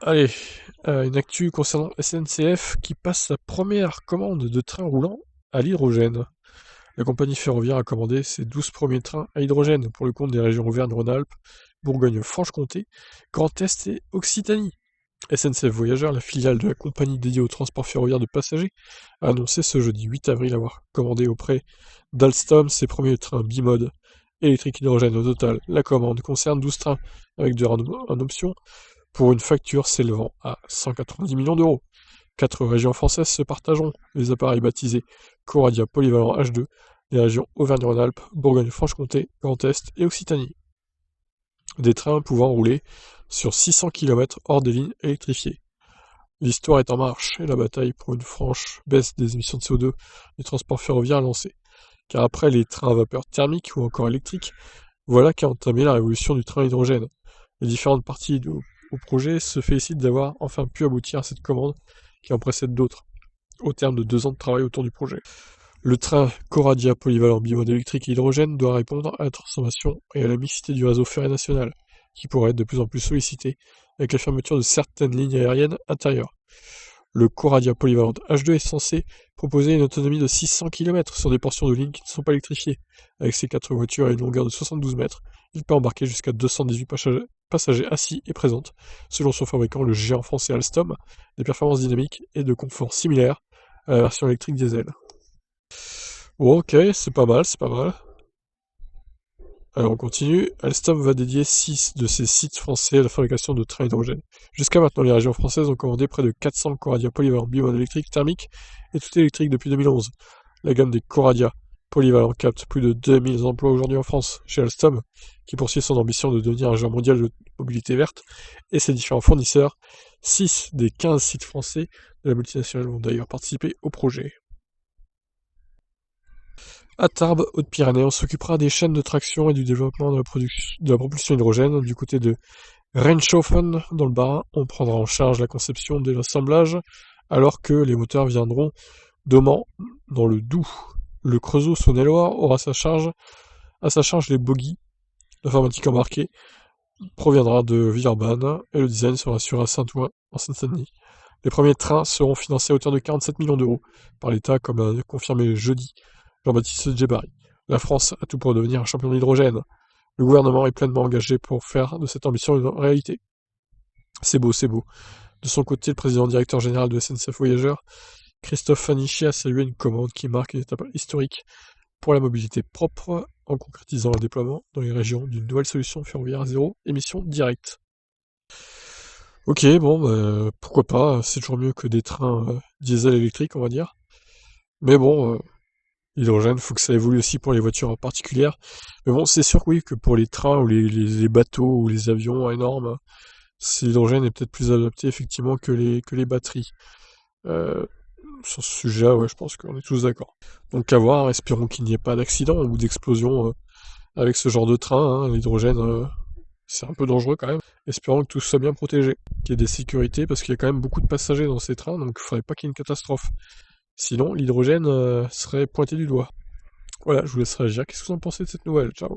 Allez, une actu concernant SNCF qui passe sa première commande de train roulant à l'hydrogène. La compagnie ferroviaire a commandé ses 12 premiers trains à hydrogène pour le compte des régions Auvergne-Rhône-Alpes, Bourgogne-Franche-Comté, Grand Est et Occitanie. SNCF Voyageurs, la filiale de la compagnie dédiée au transport ferroviaire de passagers, a annoncé ce jeudi 8 avril avoir commandé auprès d'Alstom ses premiers trains bimode électrique hydrogène. Au total, la commande concerne 12 trains avec deux en option pour une facture s'élevant à 190 millions d'euros. 4 régions françaises se partageront les appareils baptisés Coradia Polyvalent H2, les régions Auvergne-Rhône-Alpes, Bourgogne-Franche-Comté, Grand Est et Occitanie. Des trains pouvant rouler sur 600 km hors des lignes électrifiées. L'histoire est en marche et la bataille pour une franche baisse des émissions de CO2 du transport ferroviaire est lancée. Car après les trains à vapeur thermique ou encore électrique, voilà qu'a entamé la révolution du train à hydrogène. Les différentes parties au projet se félicitent d'avoir enfin pu aboutir à cette commande qui en précède d'autres, au terme de 2 ans de travail autour du projet. Le train Coradia polyvalent bimode électrique et hydrogène doit répondre à la transformation et à la mixité du réseau ferré national, qui pourrait être de plus en plus sollicité avec la fermeture de certaines lignes aériennes intérieures. Le Coradia polyvalent H2 est censé proposer une autonomie de 600 km sur des portions de lignes qui ne sont pas électrifiées. Avec ses 4 voitures et une longueur de 72 mètres, il peut embarquer jusqu'à 218 passagers assis et présentes, selon son fabricant le géant français Alstom, des performances dynamiques et de confort similaires à la version électrique diesel. Bon, ok, c'est pas mal, c'est pas mal. Alors on continue. Alstom va dédier 6 de ses sites français à la fabrication de trains hydrogène. Jusqu'à maintenant, les régions françaises ont commandé près de 400 Coradia polyvalents bimode électriques thermiques et tout électrique depuis 2011. La gamme des Coradia polyvalents capte plus de 2000 emplois aujourd'hui en France, chez Alstom, qui poursuit son ambition de devenir un géant mondial de mobilité verte, et ses différents fournisseurs. 6 des 15 sites français de la multinationale vont d'ailleurs participer au projet. À Tarbes, Haute-Pyrénées, on s'occupera des chaînes de traction et du développement de la propulsion hydrogène. Du côté de Reinshofen, dans le Bas-Rhin, on prendra en charge la conception de l'assemblage, alors que les moteurs viendront d'Auman, dans le Doubs. Le Creusot Saône-et-Loire aura à sa charge les bogies. L'informatique embarquée proviendra de Villeurbanne et le design sera assuré à Saint-Ouen, en Seine-Saint-Denis. Les premiers trains seront financés à hauteur de 47 millions d'euros par l'État, comme l'a confirmé jeudi Jean-Baptiste Djebbari. La France a tout pour devenir un champion de l'hydrogène. Le gouvernement est pleinement engagé pour faire de cette ambition une réalité. C'est beau, c'est beau. De son côté, le président directeur général de SNCF Voyageurs, Christophe Fanichi, a salué une commande qui marque une étape historique pour la mobilité propre en concrétisant le déploiement dans les régions d'une nouvelle solution ferroviaire à zéro émission directe. Ok, bon, bah, pourquoi pas, c'est toujours mieux que des trains diesel électriques, on va dire. Mais bon, l'hydrogène, faut que ça évolue aussi pour les voitures particulières. Mais bon, c'est sûr que oui, que pour les trains ou les bateaux ou les avions énormes, l'hydrogène est peut-être plus adapté effectivement que les batteries. Euh, sur ce sujet, ouais, je pense qu'on est tous d'accord. Donc à voir, espérons qu'il n'y ait pas d'accident ou d'explosion avec ce genre de train, hein. L'hydrogène, c'est un peu dangereux quand même. Espérons que tout soit bien protégé, qu'il y ait des sécurités, parce qu'il y a quand même beaucoup de passagers dans ces trains, donc il faudrait pas qu'il y ait une catastrophe. Sinon, l'hydrogène serait pointé du doigt. Voilà, je vous laisse réagir. Qu'est-ce que vous en pensez de cette nouvelle? Ciao.